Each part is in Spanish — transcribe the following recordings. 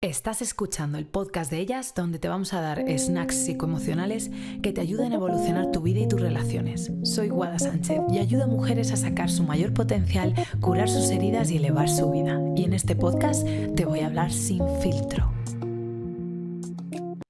Estás escuchando el podcast de Ellas, donde te vamos a dar snacks psicoemocionales que te ayuden a evolucionar tu vida y tus relaciones. Soy Guada Sánchez y ayudo a mujeres a sacar su mayor potencial, curar sus heridas y elevar su vida. Y en este podcast te voy a hablar sin filtro.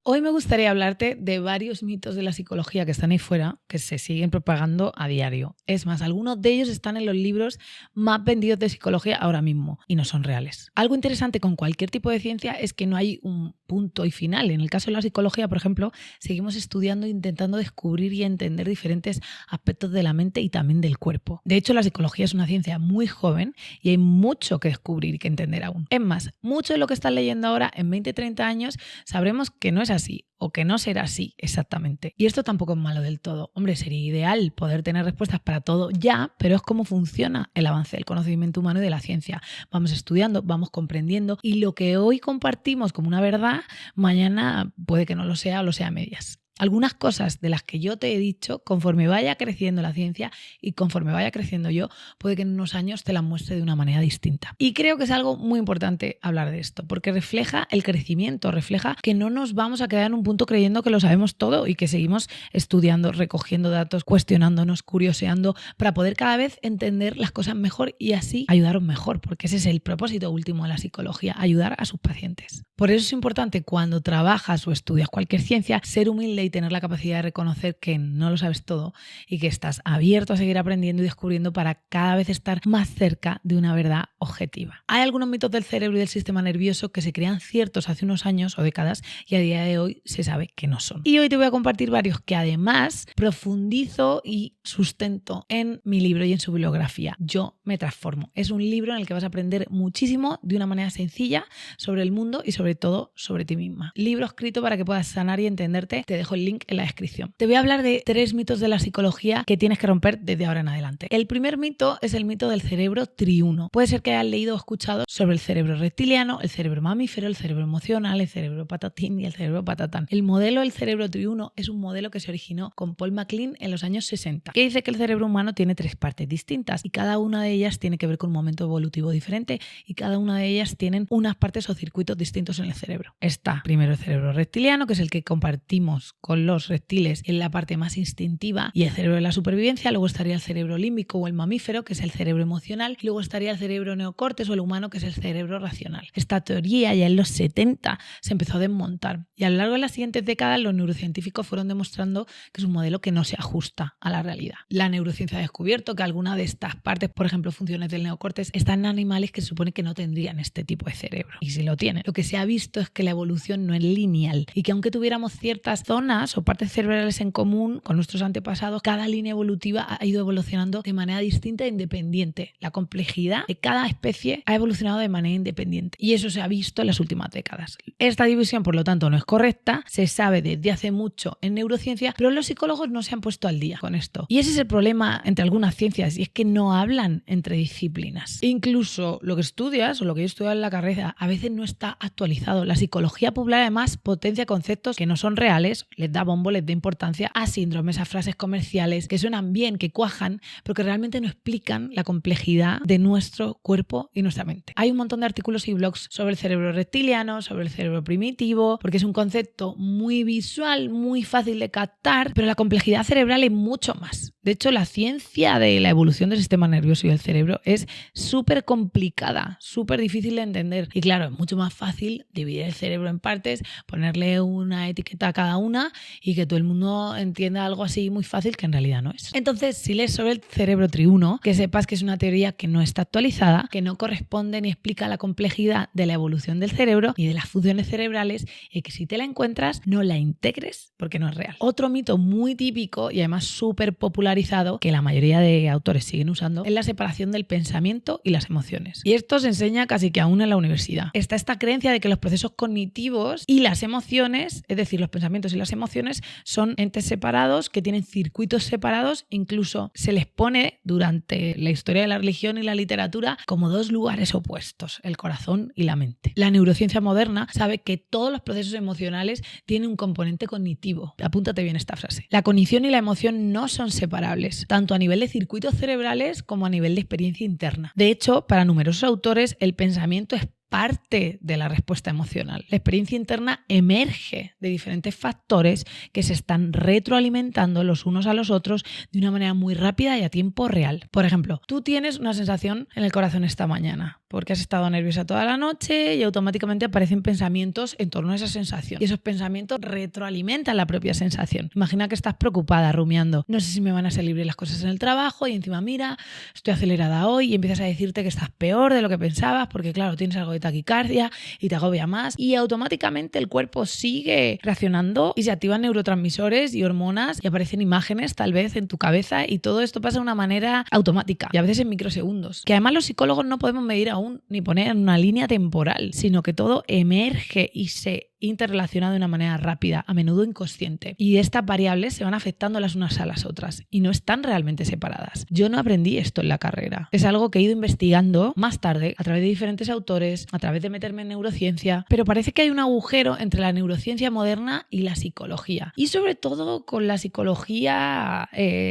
Hoy me gustaría hablarte de varios mitos de la psicología que están ahí fuera, que se siguen propagando a diario. Es más, algunos de ellos están en los libros más vendidos de psicología ahora mismo y no son reales. Algo interesante con cualquier tipo de ciencia es que no hay un punto y final. En el caso de la psicología, por ejemplo, seguimos estudiando e intentando descubrir y entender diferentes aspectos de la mente y también del cuerpo. De hecho, la psicología es una ciencia muy joven y hay mucho que descubrir y que entender aún. Es más, mucho de lo que estás leyendo ahora en 20-30 años sabremos que no es así o que no será así exactamente. Y esto tampoco es malo del todo. Hombre, sería ideal poder tener respuestas para todo ya, pero es cómo funciona el avance del conocimiento humano y de la ciencia. Vamos estudiando, vamos comprendiendo y lo que hoy compartimos como una verdad, mañana puede que no lo sea o lo sea a medias. Algunas cosas de las que yo te he dicho, conforme vaya creciendo la ciencia y conforme vaya creciendo yo, puede que en unos años te las muestre de una manera distinta. Y creo que es algo muy importante hablar de esto, porque refleja el crecimiento, refleja que no nos vamos a quedar en un punto creyendo que lo sabemos todo y que seguimos estudiando, recogiendo datos, cuestionándonos, curioseando, para poder cada vez entender las cosas mejor y así ayudaros mejor, porque ese es el propósito último de la psicología, ayudar a sus pacientes. Por eso es importante cuando trabajas o estudias cualquier ciencia, ser humilde y tener la capacidad de reconocer que no lo sabes todo y que estás abierto a seguir aprendiendo y descubriendo para cada vez estar más cerca de una verdad objetiva. Hay algunos mitos del cerebro y del sistema nervioso que se creían ciertos hace unos años o décadas y a día de hoy se sabe que no son. Y hoy te voy a compartir varios que además profundizo y sustento en mi libro y en su bibliografía. Yo me transformo. Es un libro en el que vas a aprender muchísimo de una manera sencilla sobre el mundo y sobre todo sobre ti misma. Libro escrito para que puedas sanar y entenderte. Te dejo el link en la descripción. Te voy a hablar de 3 mitos de la psicología que tienes que romper desde ahora en adelante. El primer mito es el mito del cerebro triuno. Puede ser que hayas leído o escuchado sobre el cerebro reptiliano, el cerebro mamífero, el cerebro emocional, el cerebro patatín y el cerebro patatán. El modelo del cerebro triuno es un modelo que se originó con Paul MacLean en los años 60, que dice que el cerebro humano tiene 3 partes distintas y cada una de ellas tiene que ver con un momento evolutivo diferente y cada una de ellas tienen unas partes o circuitos distintos en el cerebro. Está primero el cerebro reptiliano, que es el que compartimos con los reptiles en la parte más instintiva y el cerebro de la supervivencia. Luego estaría el cerebro límbico o el mamífero, que es el cerebro emocional, y luego estaría el cerebro neocortes o el humano, que es el cerebro racional. Esta teoría ya en los 70 se empezó a desmontar y a lo largo de las siguientes décadas los neurocientíficos fueron demostrando que es un modelo que no se ajusta a la realidad. La neurociencia ha descubierto que algunas de estas partes, por ejemplo funciones del neocortes, están en animales que se supone que no tendrían este tipo de cerebro y si lo tienen. Lo que se ha visto es que la evolución no es lineal y que aunque tuviéramos ciertas zonas o partes cerebrales en común con nuestros antepasados, cada línea evolutiva ha ido evolucionando de manera distinta e independiente. La complejidad de cada especie ha evolucionado de manera independiente y eso se ha visto en las últimas décadas. Esta división, por lo tanto, no es correcta, se sabe desde hace mucho en neurociencia, pero los psicólogos no se han puesto al día con esto. Y ese es el problema entre algunas ciencias y es que no hablan entre disciplinas. Incluso lo que estudias o lo que yo estudio en la carrera a veces no está actualizado. La psicología popular además potencia conceptos que no son reales, les da bombo, les da importancia a síndromes, a frases comerciales que suenan bien, que cuajan, pero que realmente no explican la complejidad de nuestro cuerpo y nuestra mente. Hay un montón de artículos y blogs sobre el cerebro reptiliano, sobre el cerebro primitivo, porque es un concepto muy visual, muy fácil de captar, pero la complejidad cerebral es mucho más. De hecho, la ciencia de la evolución del sistema nervioso y del cerebro es súper complicada, súper difícil de entender. Y claro, es mucho más fácil dividir el cerebro en partes, ponerle una etiqueta a cada una y que todo el mundo entienda algo así muy fácil que en realidad no es. Entonces, si lees sobre el cerebro triuno, que sepas que es una teoría que no está actualizada, que no corresponde ni explica la complejidad de la evolución del cerebro ni de las funciones cerebrales y que si te la encuentras no la integres porque no es real. Otro mito muy típico y además súper popularizado que la mayoría de autores siguen usando es la separación del pensamiento y las emociones. Y esto se enseña casi que aún en la universidad. Está esta creencia de que los procesos cognitivos y las emociones, es decir, los pensamientos y las emociones, son entes separados que tienen circuitos separados, incluso se les pone durante la historia de la religión y la literatura como 2 lugares opuestos, el corazón y la mente. La neurociencia moderna sabe que todos los procesos emocionales tienen un componente cognitivo. Apúntate bien esta frase. La cognición y la emoción no son separables, tanto a nivel de circuitos cerebrales como a nivel de experiencia interna. De hecho, para numerosos autores, el pensamiento es parte de la respuesta emocional. La experiencia interna emerge de diferentes factores que se están retroalimentando los unos a los otros de una manera muy rápida y a tiempo real. Por ejemplo, tú tienes una sensación en el corazón esta mañana porque has estado nerviosa toda la noche y automáticamente aparecen pensamientos en torno a esa sensación. Y esos pensamientos retroalimentan la propia sensación. Imagina que estás preocupada, rumiando. No sé si me van a salir bien las cosas en el trabajo y encima mira, estoy acelerada hoy y empiezas a decirte que estás peor de lo que pensabas porque claro, tienes algo de taquicardia y te agobia más y automáticamente el cuerpo sigue reaccionando y se activan neurotransmisores y hormonas y aparecen imágenes tal vez en tu cabeza y todo esto pasa de una manera automática y a veces en microsegundos. Que además los psicólogos no podemos medir aún ni poner en una línea temporal, sino que todo emerge y se interrelaciona de una manera rápida, a menudo inconsciente. Y estas variables se van afectando las unas a las otras y no están realmente separadas. Yo no aprendí esto en la carrera. Es algo que he ido investigando más tarde a través de diferentes autores, a través de meterme en neurociencia, pero parece que hay un agujero entre la neurociencia moderna y la psicología. Y sobre todo con la psicología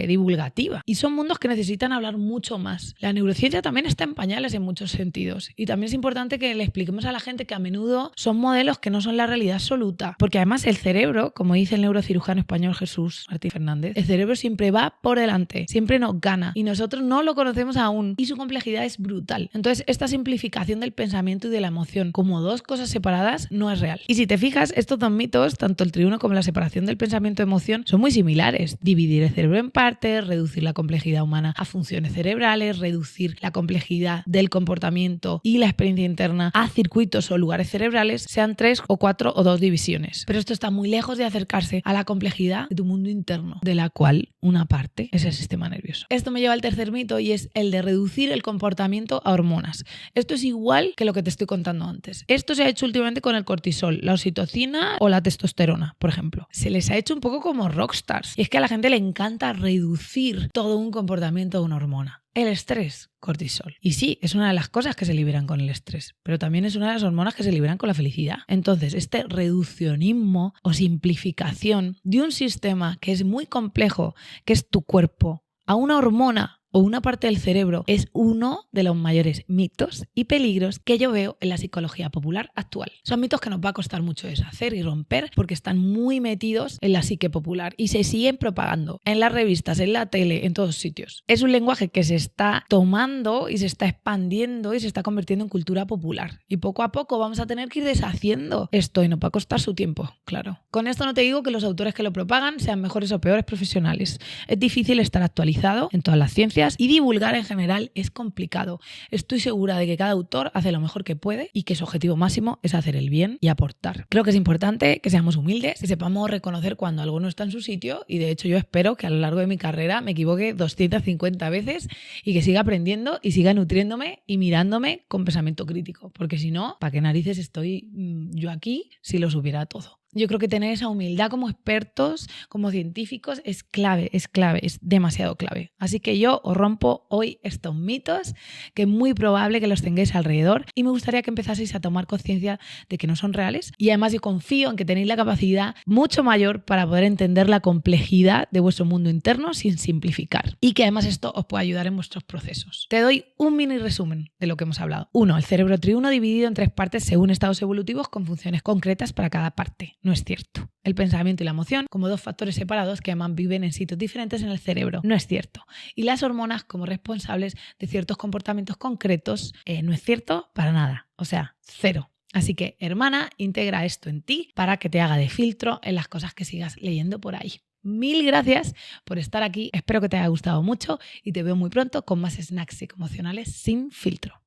divulgativa. Y son mundos que necesitan hablar mucho más. La neurociencia también está en pañales en muchos sentidos. Y también es importante que le expliquemos a la gente que a menudo son modelos que no son la realidad absoluta, porque además el cerebro, como dice el neurocirujano español Jesús Martín Fernández, el cerebro siempre va por delante, siempre nos gana y nosotros no lo conocemos aún y su complejidad es brutal. Entonces esta simplificación del pensamiento y de la emoción como dos cosas separadas no es real. Y si te fijas, estos dos mitos, tanto el triuno como la separación del pensamiento y emoción, son muy similares. Dividir el cerebro en partes, reducir la complejidad humana a funciones cerebrales, reducir la complejidad del comportamiento y la experiencia interna a circuitos o lugares cerebrales, sean 3 o 4 o 2 divisiones. Pero esto está muy lejos de acercarse a la complejidad de tu mundo interno, de la cual una parte es el sistema nervioso. Esto me lleva al tercer mito y es el de reducir el comportamiento a hormonas. Esto es igual que lo que te estoy contando antes. Esto se ha hecho últimamente con el cortisol, la oxitocina o la testosterona, por ejemplo. Se les ha hecho un poco como rockstars. Y es que a la gente le encanta reducir todo un comportamiento a una hormona. El estrés, cortisol. Y sí, es una de las cosas que se liberan con el estrés, pero también es una de las hormonas que se liberan con la felicidad. Entonces, este reduccionismo o simplificación de un sistema que es muy complejo, que es tu cuerpo, a una hormona o una parte del cerebro, es uno de los mayores mitos y peligros que yo veo en la psicología popular actual. Son mitos que nos va a costar mucho deshacer y romper porque están muy metidos en la psique popular y se siguen propagando en las revistas, en la tele, en todos sitios. Es un lenguaje que se está tomando y se está expandiendo y se está convirtiendo en cultura popular. Y poco a poco vamos a tener que ir deshaciendo esto y nos va a costar su tiempo, claro. Con esto no te digo que los autores que lo propagan sean mejores o peores profesionales. Es difícil estar actualizado en todas las ciencias y divulgar en general es complicado. Estoy segura de que cada autor hace lo mejor que puede y que su objetivo máximo es hacer el bien y aportar. Creo que es importante que seamos humildes, que sepamos reconocer cuando algo no está en su sitio y de hecho yo espero que a lo largo de mi carrera me equivoque 250 veces y que siga aprendiendo y siga nutriéndome y mirándome con pensamiento crítico, porque si no, ¿para qué narices estoy yo aquí si lo supiera todo? Yo creo que tener esa humildad como expertos, como científicos, es clave, es demasiado clave. Así que yo os rompo hoy estos mitos, que es muy probable que los tengáis alrededor y me gustaría que empezaseis a tomar conciencia de que no son reales. Y además yo confío en que tenéis la capacidad mucho mayor para poder entender la complejidad de vuestro mundo interno sin simplificar. Y que además esto os puede ayudar en vuestros procesos. Te doy un mini resumen de lo que hemos hablado. 1. El cerebro triuno dividido en 3 partes según estados evolutivos con funciones concretas para cada parte. No es cierto. El pensamiento y la emoción como 2 factores separados que además viven en sitios diferentes en el cerebro. No es cierto. Y las hormonas como responsables de ciertos comportamientos concretos. No es cierto para nada. O sea, 0. Así que, hermana, integra esto en ti para que te haga de filtro en las cosas que sigas leyendo por ahí. Mil gracias por estar aquí. Espero que te haya gustado mucho y te veo muy pronto con más snacks psicoemocionales sin filtro.